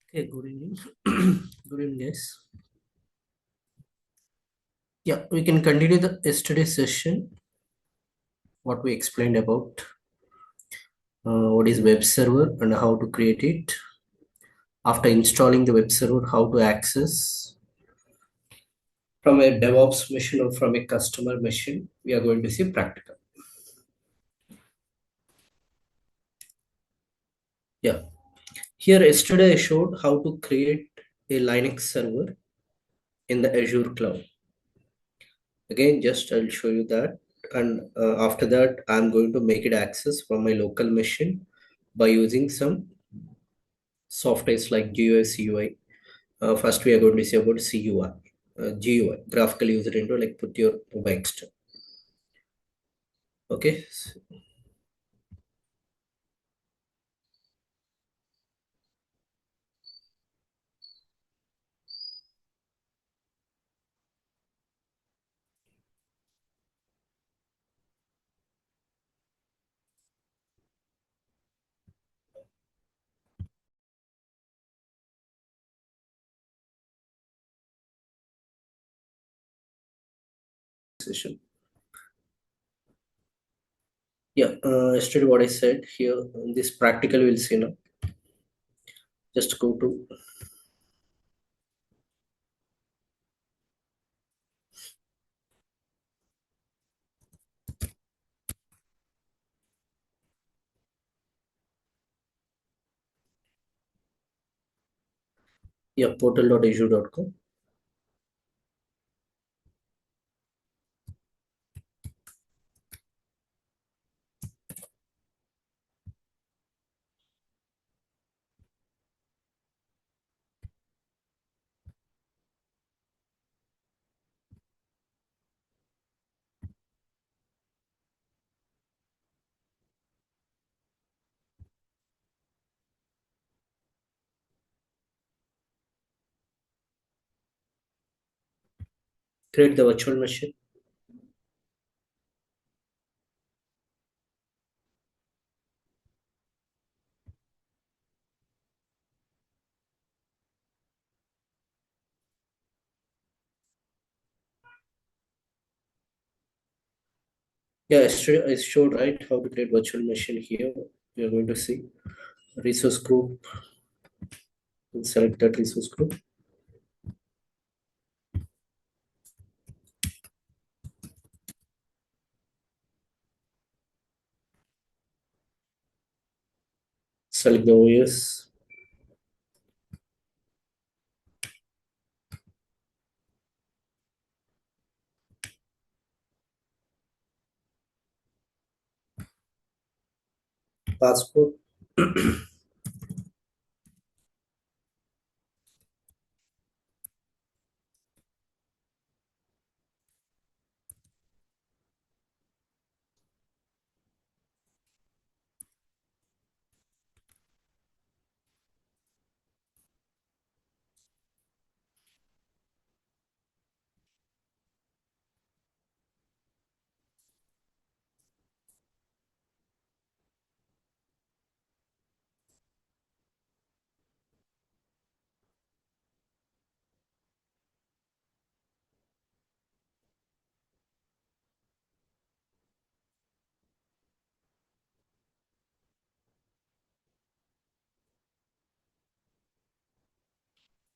Okay, good evening. Good evening, guys. Yeah, we can continue the yesterday session. What we explained about what is web server and how to create it. After installing the web server, how to access from a DevOps machine or from a customer machine. We are going to see practical. Yeah, here yesterday I showed how to create a Linux server in the Azure cloud. Again, just I'll show you that, and after that, I'm going to make it access from my local machine by using some softwares like GUI, CUI. First, we are going to see about CUI, GUI, graphical user interface, like put your text. Okay, session. Yeah, yesterday what I said here, this practical we'll see now. Just go to yeah portal.azure.com. Create the virtual machine. Yeah, yesterday I showed right how to create virtual machine here. We are going to see resource group. We'll select that resource group. Select the OS. Passport.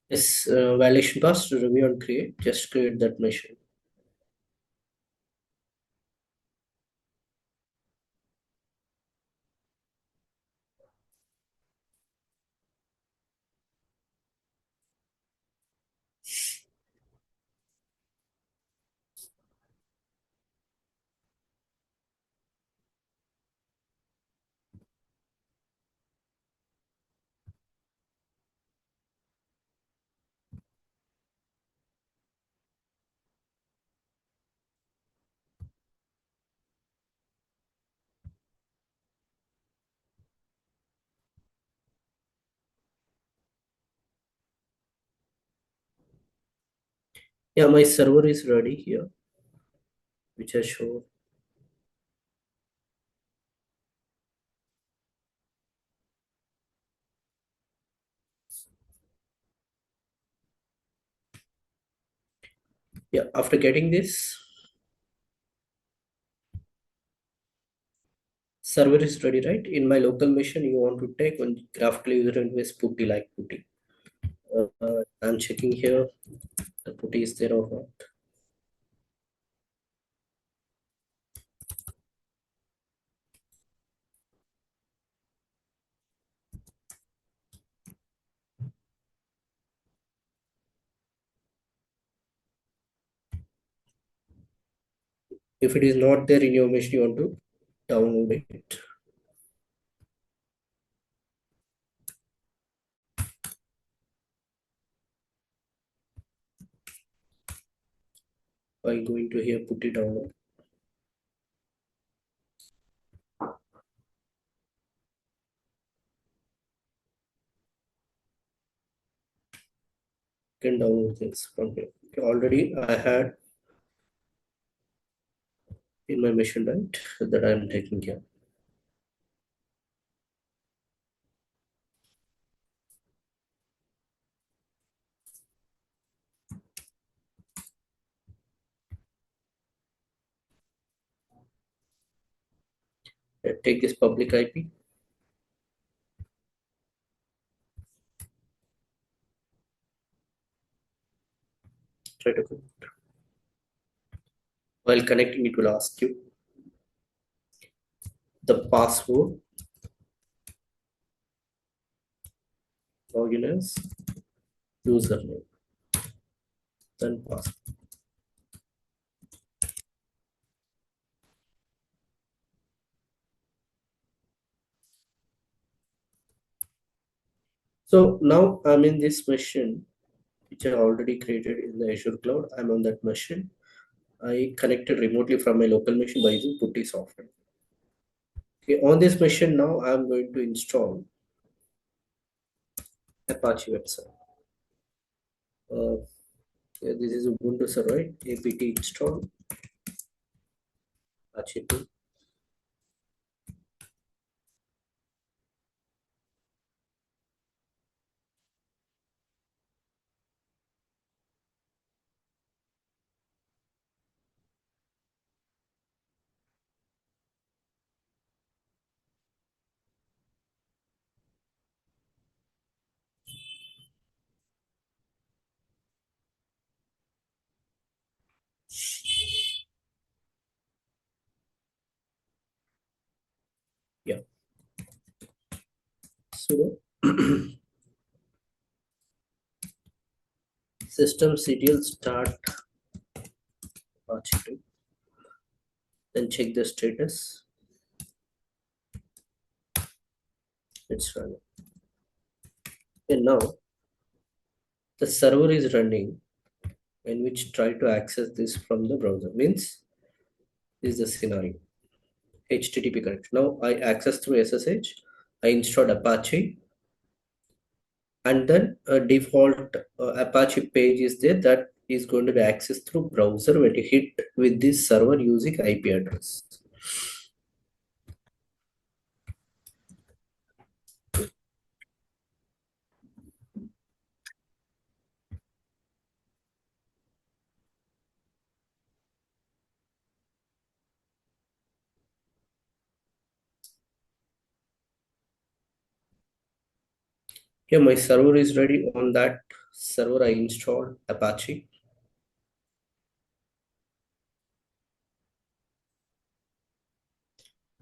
Yes, validation pass to review and create. Just create that machine. Yeah, my server is ready here, which I show. Yeah, after getting this, server is ready, right? In my local machine, you want to take one graphical user interface putty like putty. I'm checking here the putty is there or not. If it is not there in your machine, you want to download it. By going to here, putty download. Can download this from here. Okay, already I had in my machine, right? That I'm taking care. Take this public IP. Try to connect. While connecting, it will ask you the password. Login as username, then password. So now I'm in this machine, which I already created in the Azure cloud. I'm on that machine. I connected remotely from my local machine by using Putty software. Okay, on this machine now, I'm going to install Apache website. Uh, yeah, this is Ubuntu server, right? apt install Apache 2. Yeah, sudo systemctl start Apache 2. Then check the status. It's running. And now the server is running in which try to access this from the browser. Means this is the scenario. HTTP connection. Now I access through SSH. I installed Apache, and then a default Apache page is there that is going to be accessed through browser when you hit with this server using IP address. Here my server is ready. On that server I installed Apache,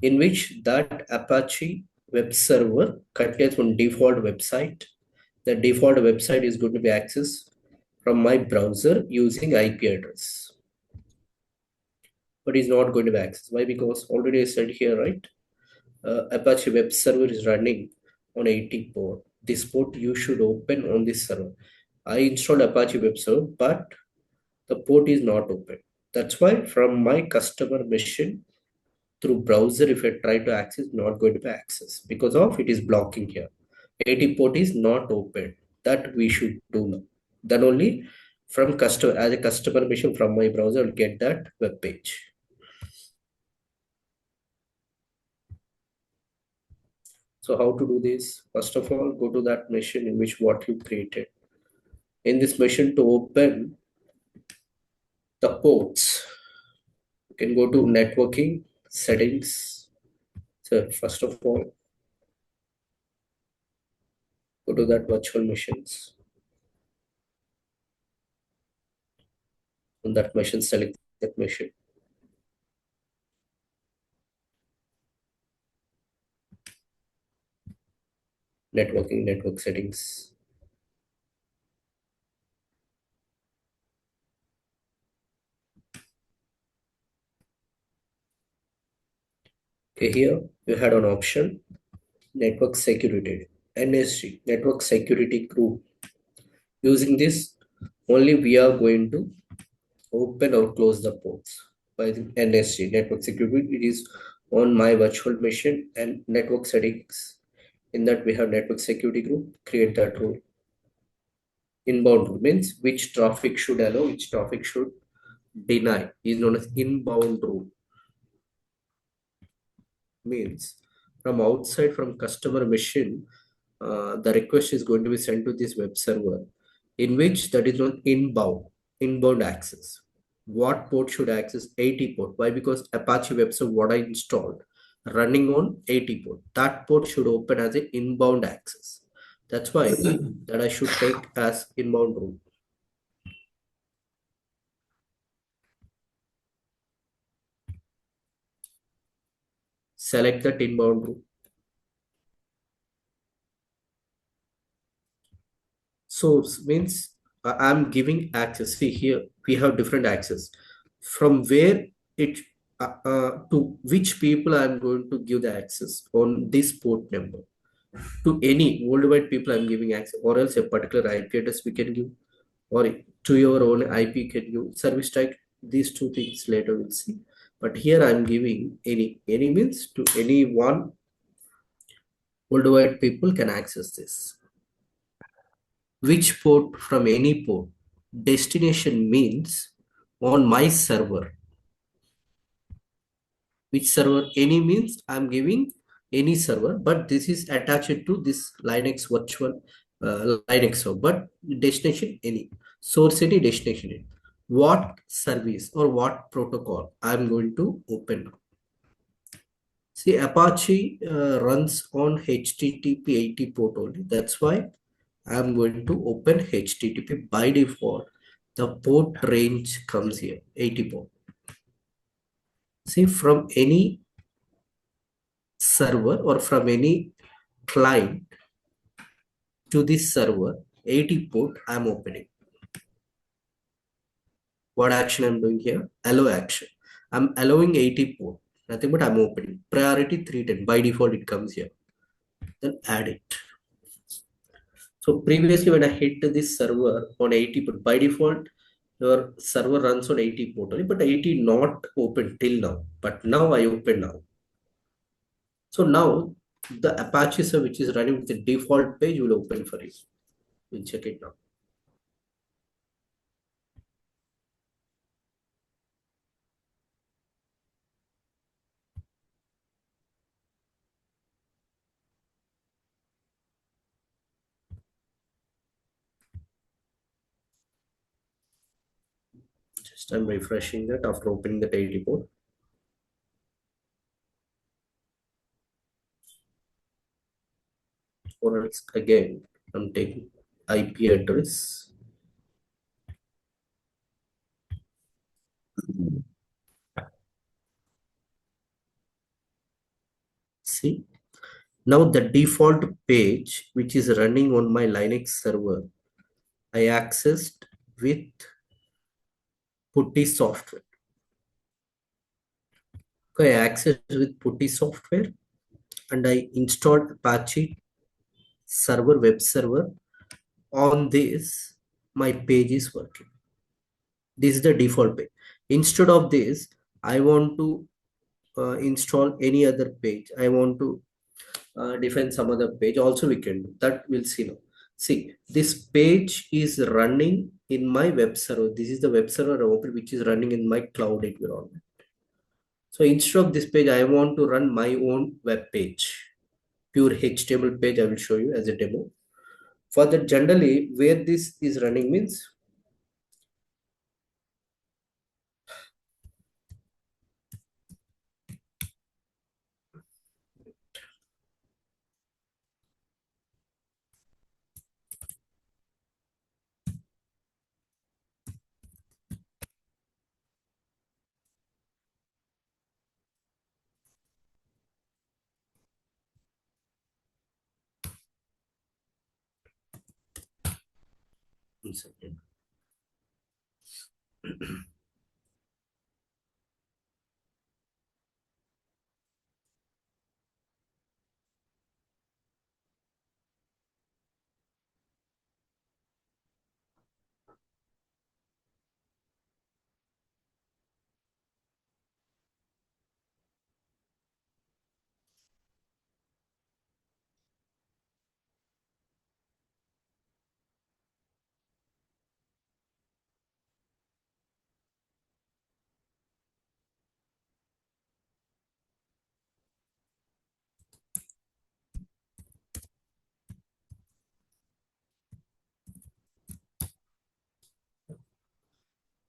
in which that Apache web server contains one default website. The default website is going to be accessed from my browser using IP address, but is not going to be accessed. Why? Because already I said here, right? Apache web server is running on 80 port. This port you should open on this server. I installed Apache web server, but the port is not open. That's why from my customer machine through browser, if I try to access, not going to be access because of it is blocking here. 80 port is not open. That we should do now. Then only from customer as a customer machine from my browser will get that web page. So how to do this? First of all, go to that machine in which what you created. In this machine to open The ports. You can go to networking settings. So first of all, go to that virtual machines. On that machine, select that machine. Networking, network settings. Okay, here you had an option, network security, NSG, network security group. Using this, only we are going to open or close the ports by the NSG, network security. It is on my virtual machine and network settings. In that we have network security group, create that rule. Inbound rule means which traffic should allow, which traffic should deny is known as inbound rule. Means from outside, from customer machine, the request is going to be sent to this web server, in which that is known inbound access. What port should access? 80 port. Why? Because Apache web server what I installed running on 80 port. That port should open as a inbound access. That's why that I should take as inbound rule. Select that inbound rule. Source means I'm giving access. See here, we have different access. From where it to which people I'm going to give the access on this port number. To any worldwide people I'm giving access, or else a particular IP address we can give, or to your own IP can give. Service type, these two things later we'll see. But here I'm giving any. Any means to anyone worldwide people can access this. Which port? From any port. Destination means on my server. Which server? Any means I'm giving any server, but this is attached to this Linux virtual Linux server. But destination any. Source any, destination any. What service or what protocol I'm going to open? See, Apache runs on HTTP 80 port only. That's why I'm going to open HTTP by default. The port range comes here, 80 port. See, from any server or from any client to this server, 80 port I'm opening. What action I'm doing here? Allow action. I'm allowing 80 port. Nothing but I'm opening. Priority 310. By default, it comes here. Then add it. So previously when I hit this server on 80 port, by default, your server runs on 80 port only, but 80 not open till now. But now I open now. So now the Apache server which is running with the default page will open for you. We'll check it now. Just I'm refreshing that after opening the 80 port. Or else again, I'm taking IP address. See, now the default page which is running on my Linux server, I accessed with Putty software. Okay, I accessed with Putty software and I installed Apache server, web server. On this, my page is working. This is the default page. Instead of this, I want to install any other page. I want to define some other page. Also, we can do that. We'll see now. See, this page is running in my web server. This is the web server open, which is running in my cloud environment. So instead of this page, I want to run my own web page. Pure HTML page I will show you as a demo. For that, generally where this is running means One second.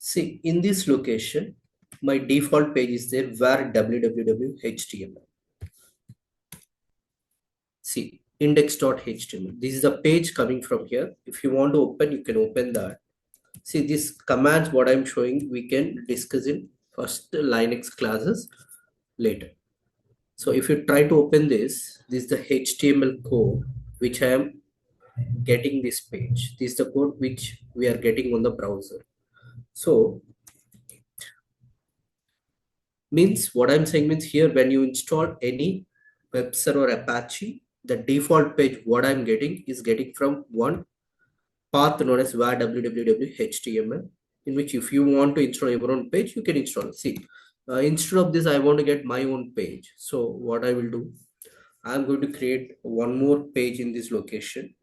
See, in this location, my default page is there where www html. See, index.html. This is the page coming from here. If you want to open, you can open that. See, this commands what I'm showing, we can discuss in first Linux classes later. So if you try to open this is the HTML code which I am getting this page. This is the code which we are getting on the browser. So means what I'm saying means here when you install any web server Apache, the default page what I'm getting is getting from one path known as var www html, in which if you want to install your own page, you can install. See, instead of this, I want to get my own page. So what I will do, I'm going to create one more page in this location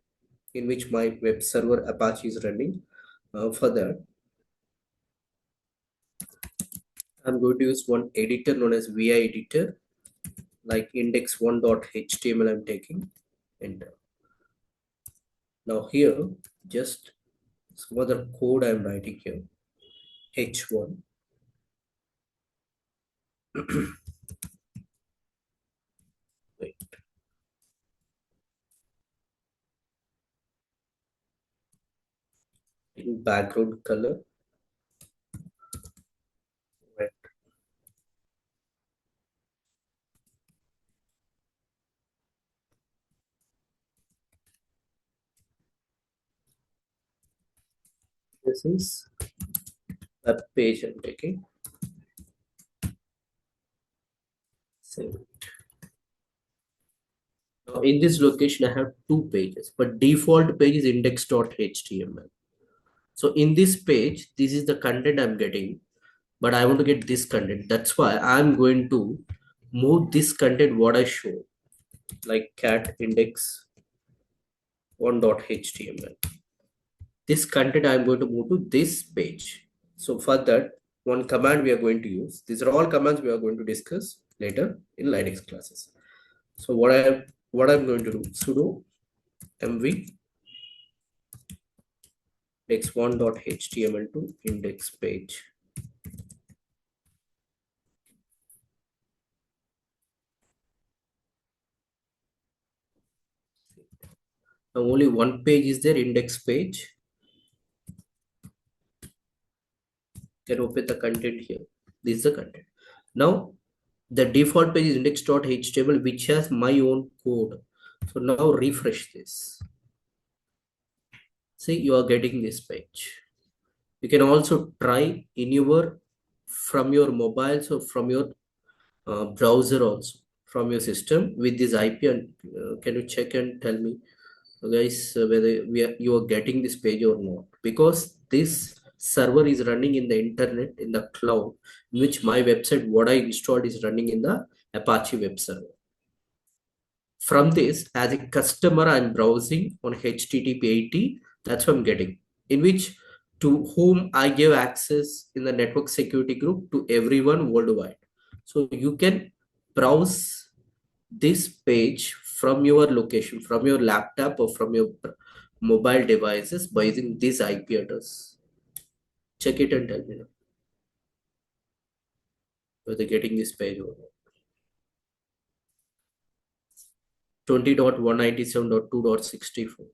in which my web server Apache is running. For that, I'm going to use one editor known as vi editor, like index1.html. I'm taking enter. Now here, just some other code I'm writing here. H1. Wait, in background color. Right. This is a page I'm taking. Save. Now in this location, I have two pages, but default page is index.html. So in this page, this is the content I'm getting, but I want to get this content. That's why I'm going to move this content what I show, like cat index 1.html. This content I'm going to move to this page. So for that, one command we are going to use. These are all commands we are going to discuss later in Linux classes. So what I'm going to do, sudo mv index1.html to index page. Now only one page is there, index page. Can open the content here. This is the content. Now the default page is index.html, which has my own code. So now refresh this. See, you are getting this page. You can also try in your from your mobiles or from your browser also from your system with this IP. And can you check and tell me, guys, whether you are getting this page or not? Because this server is running in the internet in the cloud, in which my website what I installed is running in the Apache web server. From this, as a customer, I'm browsing on HTTP 80. That's what I'm getting. In which to whom I give access in the network security group to everyone worldwide. So you can browse this page from your location, from your laptop or from your mobile devices by using this IP address. Check it and tell me now whether getting this page or not. 20.197.2.64.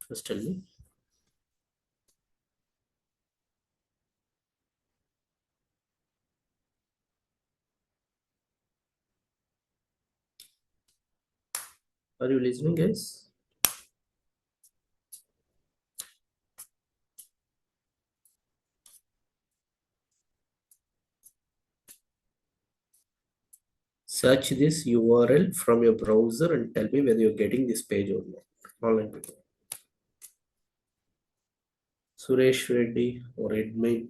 Just tell me. Are you listening, guys? Search this URL from your browser and tell me whether you're getting this page or not. Online video. Suresh Reddy or admin.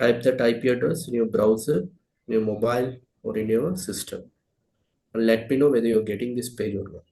Type that IP address in your browser, in your mobile, or in your system. And let me know whether you're getting this page or not.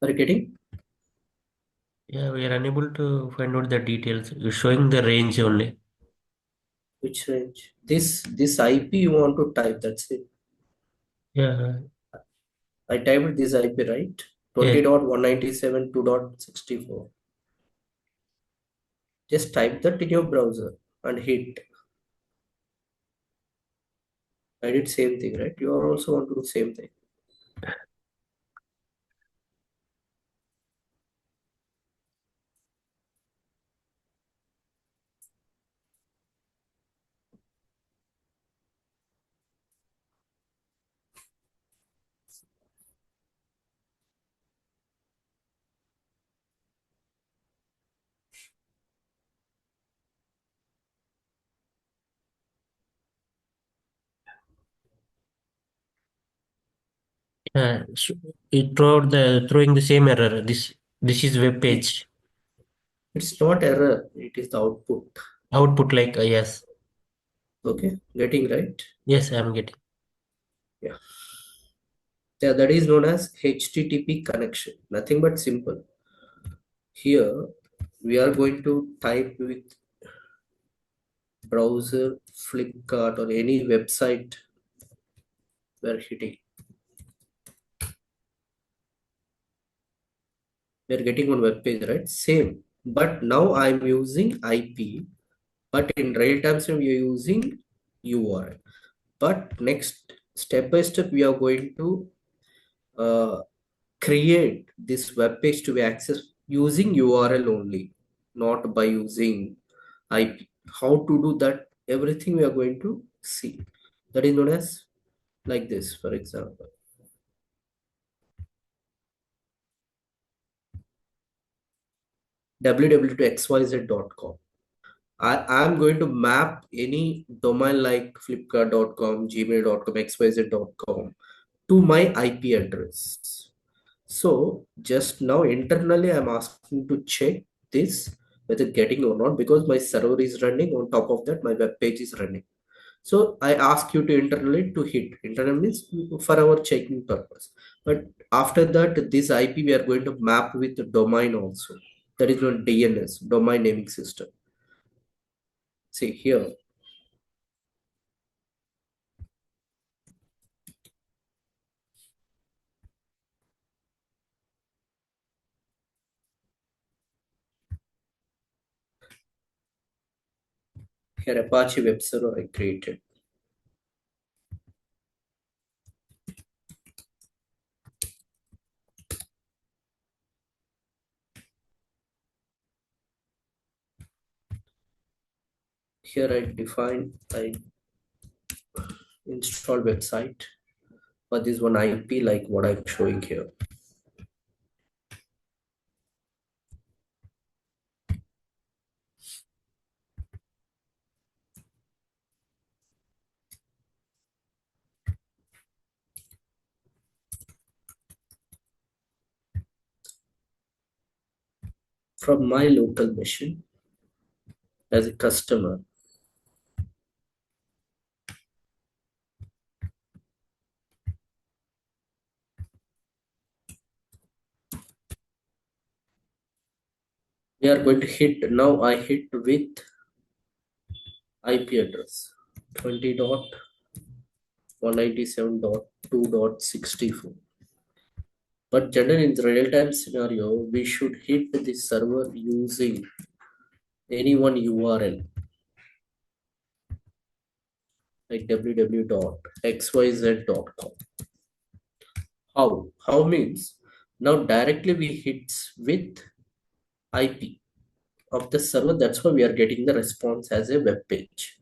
Are you getting? Yeah, we are unable to find out the details. You're showing the range only. Which range? This IP you want to type, that's it. Yeah, I typed this IP, right? yes. 20.197.2.64. Just type that in your browser and hit. I did same thing, right? You are also want to do same thing. So it throwing the same error. This is web page It's not error, it is the output. output like yes, Okay, getting right? yes, I'm getting. Yeah. Yeah, that is known as HTTP connection. Nothing but simple. Here we are going to type with browser, Flipkart, or any website we're hitting. We're getting on web page, right? Same. But now I'm using IP, but in real times we are using URL. But next, step by step, we are going to uh, create this web page to be accessed using URL only, not by using IP. How to do that? Everything we are going to see. That is known as like this, for example, www.xyz.com. I'm going to map any domain like flipkart.com, gmail.com, xyz.com to my IP address. So just now internally, I'm asking to check this whether getting or not because my server is running. On top of that, my web page is running. So I ask you to internally to hit. Internal means for our checking purpose. But after that, this IP we are going to map with the domain also. That is not DNS, domain naming system. See here, here Apache web server I created. Here I install website for this one IP like what I'm showing here. From my local machine as a customer, We are going to hit, now I hit with IP address 20.197.2.64. But generally in the real-time scenario, we should hit the server using any one URL like www.xyz.com. How? How means now directly we hit with IP of the server. That's why we are getting the response as a web page.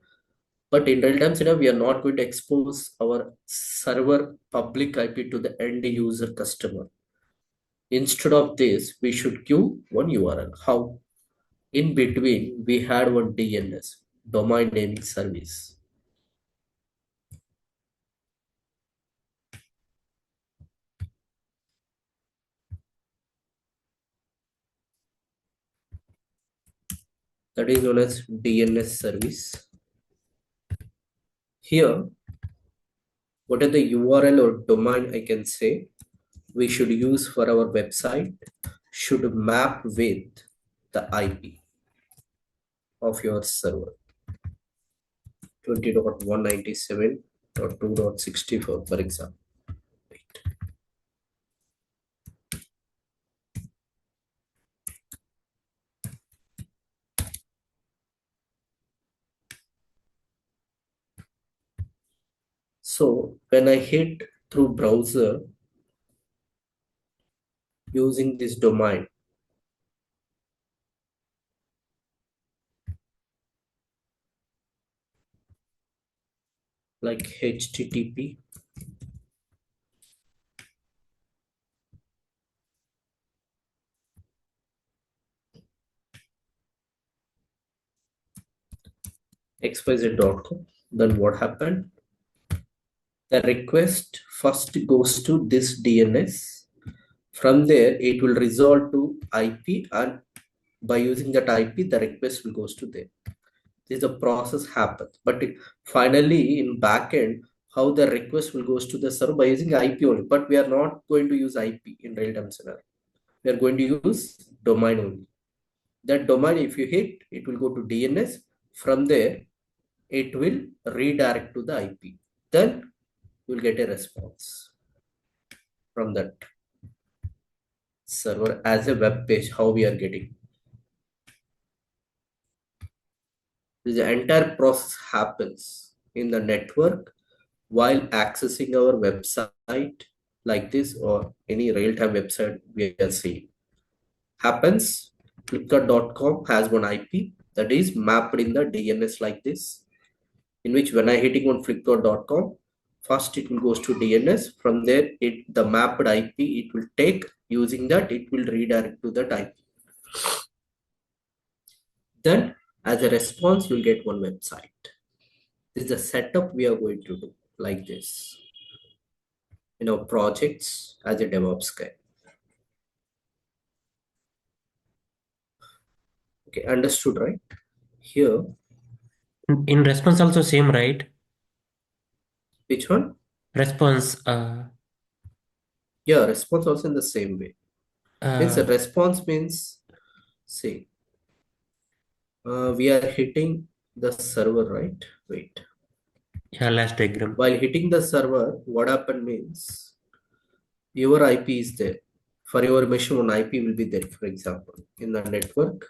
But in real time scenario, we are not going to expose our server public IP to the end user customer. Instead of this, we should give one URL. How? In between, we had one DNS, domain naming service. That is known as DNS service. Here, what are the URL or domain I can say we should use for our website should map with the IP of your server 20.197.2.64, for example. Right. So when I hit through browser using this domain, like HTTP, xyz.com, then what happened? The request first goes to this DNS. From there, it will resolve to IP, and by using that IP, the request will goes to there. This is a process happens, but finally in backend, how the request will goes to the server by using IP only. But we are not going to use IP in real-time scenario. We are going to use domain only. That domain, if you hit, it will go to DNS. From there, it will redirect to the IP. Then you will get a response from that server as a web page. How we are getting this entire process happens in the network while accessing our website like this or any real-time website we are seeing. Happens, flipkart.com has one IP that is mapped in the DNS like this, in which when I hitting on flipkart.com, first it will goes to DNS. From there, the mapped IP it will take. Using that, it will redirect to that IP. Then, as a response, you'll get one website. This is the setup we are going to do like this in our projects as a DevOps guy. Okay, understood, right? Here, In response also same, right? which one? Response. Yeah, response also in the same way. Means a Uh, response means, say, we are hitting the server, right? Wait. yeah, last diagram. While hitting the server, what happened means your IP is there. For your machine, one IP will be there, for example, in the network.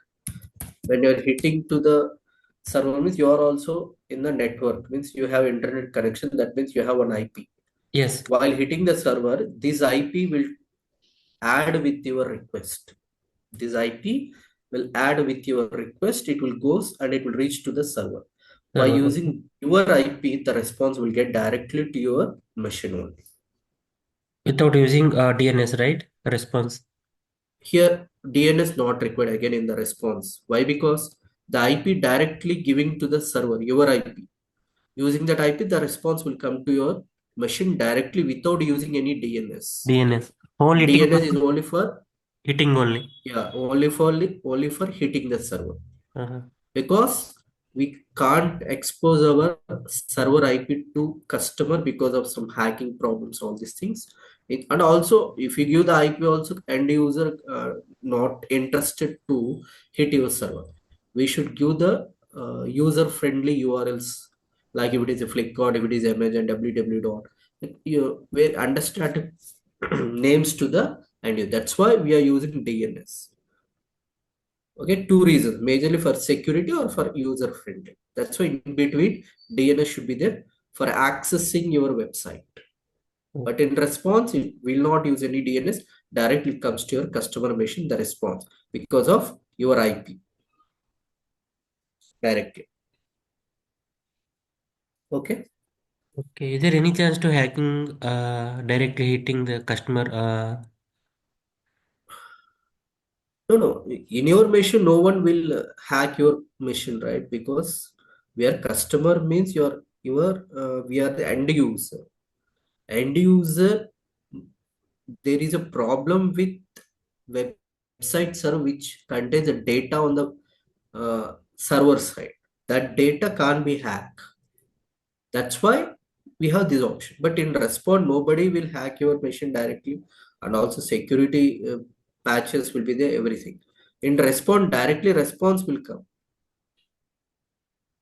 When you're hitting to the server, means you are also in the network, means you have internet connection. That means you have an IP. Yes. While hitting the server, this IP will add with your request. This IP will add with your request. It will goes and it will reach to the server. By Uh, using your IP, the response will get directly to your machine only. Without using DNS, right? Response. Here, DNS not required again in the response. Why? Because the IP directly giving to the server, your IP. Using that IP, the response will come to your machine directly without using any DNS. DNS. Only DNS is only for, hitting only. yeah, only for hitting the server. Uh-huh. Because we can't expose our server IP to customer because of some hacking problems, all these things. And also, if you give the IP, also end user not interested to hit your server. We should give the user-friendly URLs, like if it is a Flickr, if it is Amazon, www dot, you where understand names to the end user. That's why we are using DNS. Okay, two reasons, majorly for security or for user friendly. That's why in between DNS should be there for accessing your website. But in response, it will not use any DNS. Directly comes to your customer machine, the response, because of your IP directly. Okay. Okay. Is there any chance to hacking directly hitting the customer? No, no. In your machine, no one will hack your machine, right? Because we are customer means we are the end user. End user, there is a problem with website server which contains the data on the server side. That data can't be hacked. That's why we have this option. But in response, nobody will hack your machine directly, and also security patches will be there. Everything in response, directly response will come,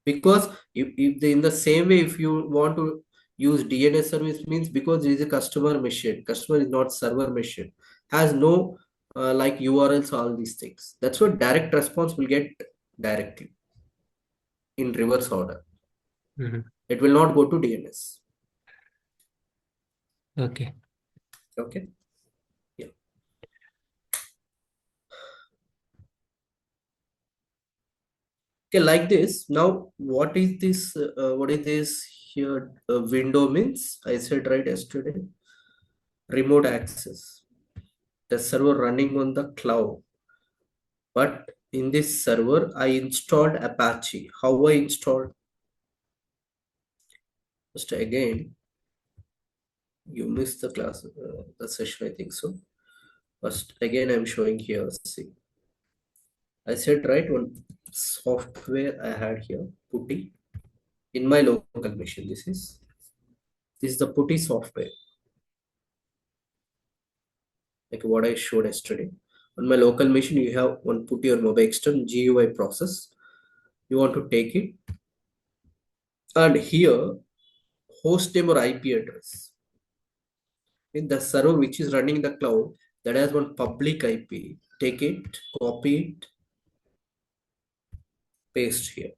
because if in the same way, if you want to use DNS service, means because it is a customer machine, customer is not server machine, has no like URLs, all these things. That's what direct response will get directly in reverse order. Mhm. It will not go to DNS. Okay. Okay. Yeah. Okay, like this. Now, what is this? What is this here? Window means I said right yesterday. Remote access. The server running on the cloud. But in this server, I installed Apache. How I installed? Just again, you missed the class, the session. I think so. First, again, I'm showing here. See, I said right one software I had here. Putty in my local machine. This is the Putty software, like what I showed yesterday. On my local machine, you have one Putty or mobile external GUI process. You want to take it, and here host name or IP address in the server which is running in the cloud, that has one public IP. Take it, copy it, paste here.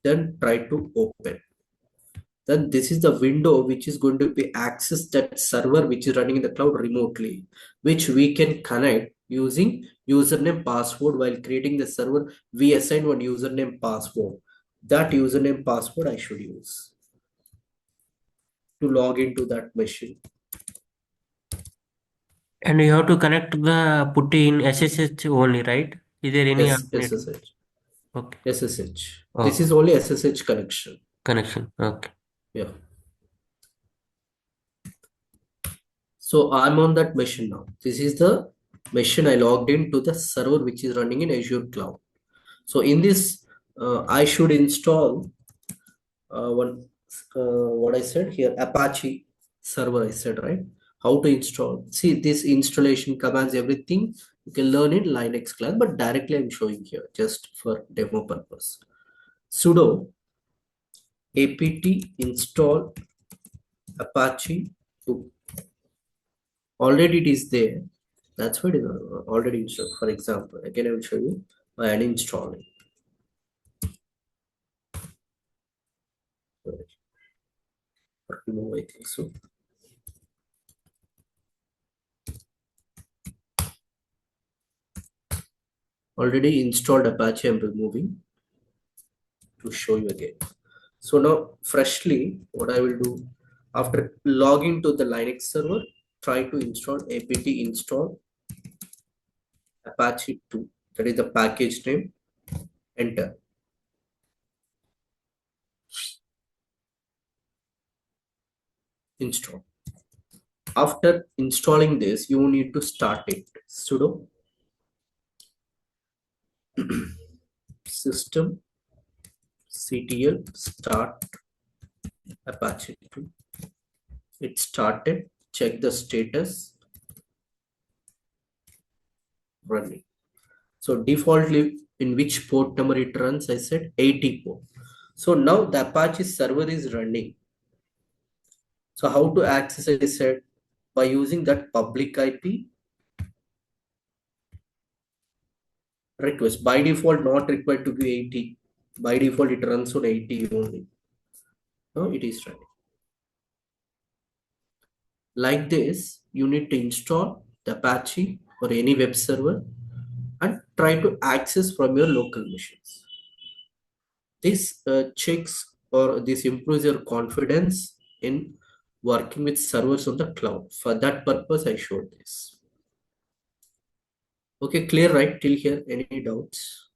Then try to open. Then this is the window which is going to be access that server which is running in the cloud remotely, which we can connect using username password. While creating the server, we assign one username password. That username password I should use to log into that machine. And you have to connect the putty in SSH only, right? Is there any alternative? SSH. Okay. SSH. This Okay. is only SSH connection. Connection. Okay. Yeah. So I'm on that machine now. This is the machine I logged into the server which is running in Azure Cloud. So in this, I should install one what I said here, Apache server. I said right. How to install? See this installation commands, everything you can learn in Linux class, but directly I'm showing here just for demo purpose. Sudo apt install Apache 2. Already it is there. That's what is already installed. For example, again I will show you by uninstalling. Remove, I think so. Already installed Apache. I'm removing to show you again. So now freshly, what I will do after logging to the Linux server, try to install apt install Apache 2. That is the package name. Enter. Install. After installing this, you need to start it. Sudo system ctl start Apache 2. It started. Check the status. running. So defaultly in which port number it runs, I said 80 port. So now the Apache server is running. So how to access it, I said by using that public IP request. By default, not required to be 80. By default, it runs on 80 only. Now it is running. Like this, you need to install the Apache or any web server and try to access from your local machines. This checks or this improves your confidence in working with servers on the cloud. For that purpose, I showed this. Okay, clear, right? Till here, any doubts?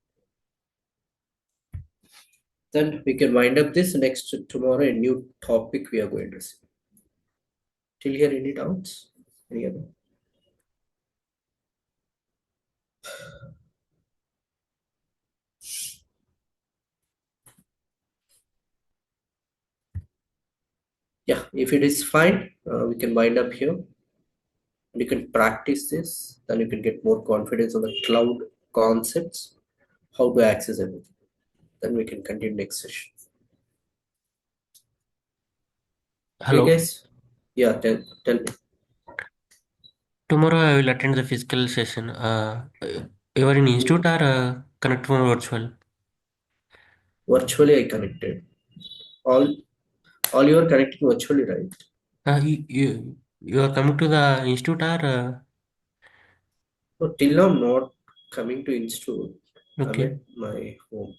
Then we can wind up this next tomorrow. A new topic we are going to see. Till here, any doubts? Any other? Yeah, if it is fine, we can wind up here. And you can practice this. Then you can get more confidence on the cloud concepts, how to access everything. Then we can continue next session. Okay, Hello. guys. Yeah, tell me. Tomorrow I will attend the physical session. You are in institute or connect from virtual? Virtually, I connected. All you are connecting virtually, right? You are coming to the institute or So till now, I'm not coming to institute. I'm okay. at my home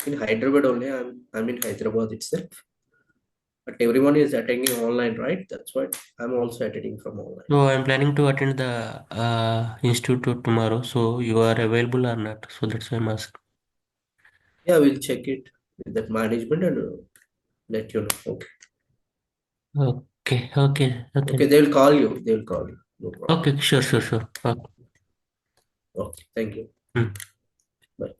in Hyderabad only. I'm in Hyderabad itself. But everyone is attending online, right? That's why I'm also attending from online. So I'm planning to attend the institute tomorrow. So you are available or not? So that's why I'm asking. Yeah, we'll check it with that management and let you know. Okay. Okay, okay, Okay, okay. they will call you. They will call you. No problem. Okay, sure, sure, sure. Okay. Okay, thank you. Hmm. Bye.